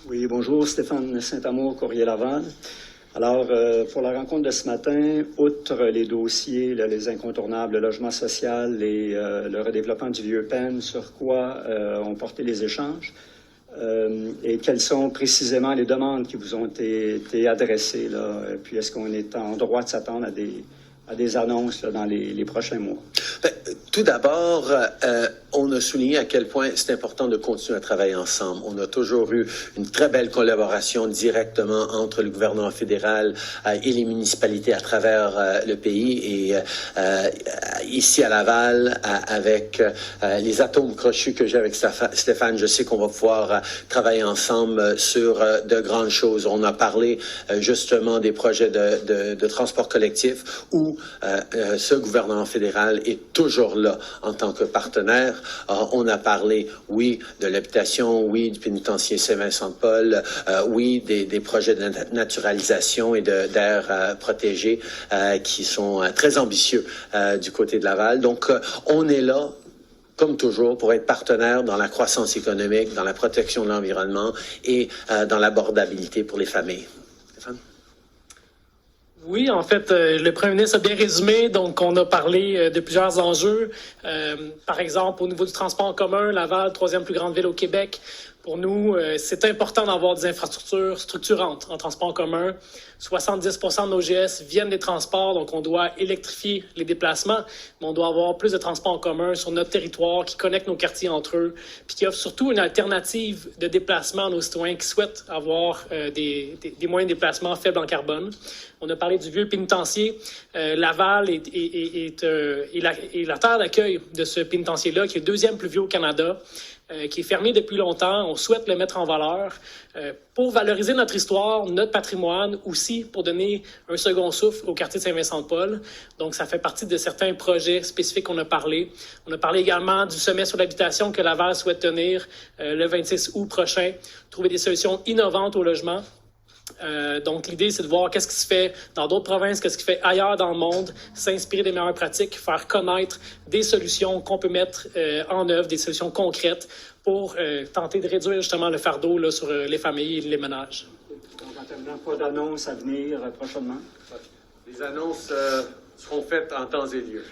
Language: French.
Oui, bonjour, Stéphane Saint-Amour, Courrier Laval. Alors, pour la rencontre de ce matin, outre les dossiers, là, les incontournables, le logement social et le redéveloppement du Vieux-Pen, sur quoi ont porté les échanges et quelles sont précisément les demandes qui vous ont été adressées, là, et puis est-ce qu'on est en droit de s'attendre à des annonces là, dans les prochains mois? Bien, tout d'abord, on a souligné à quel point c'est important de continuer à travailler ensemble. On a toujours eu une très belle collaboration directement entre le gouvernement fédéral et les municipalités à travers le pays. Et ici à Laval, avec les atomes crochus que j'ai avec Stéphane, je sais qu'on va pouvoir travailler ensemble sur de grandes choses. On a parlé justement des projets de transport collectif où ce gouvernement fédéral est toujours là en tant que partenaire. On a parlé, oui, de l'habitation, oui, du pénitencier Saint-Vincent-de-Paul, oui, des projets de naturalisation et d'air protégé qui sont très ambitieux du côté de Laval. Donc, on est là comme toujours, pour être partenaire dans la croissance économique, dans la protection de l'environnement et dans l'abordabilité pour les familles. Stéphane? Oui, en fait, le premier ministre a bien résumé. Donc, on a parlé de plusieurs enjeux. Par exemple, au niveau du transport en commun, Laval, troisième plus grande ville au Québec. Pour nous, c'est important d'avoir des infrastructures structurantes en transport en commun. 70% de nos GS viennent des transports, donc on doit électrifier les déplacements, mais on doit avoir plus de transports en commun sur notre territoire qui connectent nos quartiers entre eux, puis qui offre surtout une alternative de déplacement à nos citoyens qui souhaitent avoir des moyens de déplacement faibles en carbone. On a parlé du vieux pénitencier. Laval est la terre d'accueil de ce pénitencier-là, qui est le deuxième plus vieux au Canada, qui est fermé depuis longtemps. On souhaite le mettre en valeur pour valoriser notre histoire, notre patrimoine, aussi pour donner un second souffle au quartier de Saint-Vincent-de-Paul. Donc, ça fait partie de certains projets spécifiques qu'on a parlé. On a parlé également du sommet sur l'habitation que Laval souhaite tenir le 26 août prochain, trouver des solutions innovantes au logement. Donc, l'idée, c'est de voir qu'est-ce qui se fait dans d'autres provinces, qu'est-ce qui se fait ailleurs dans le monde, s'inspirer des meilleures pratiques, faire connaître des solutions qu'on peut mettre en œuvre, des solutions concrètes pour tenter de réduire justement le fardeau là, sur les familles et les ménages. Donc, en terminant, pas d'annonces à venir prochainement? Les annonces seront faites en temps et lieu.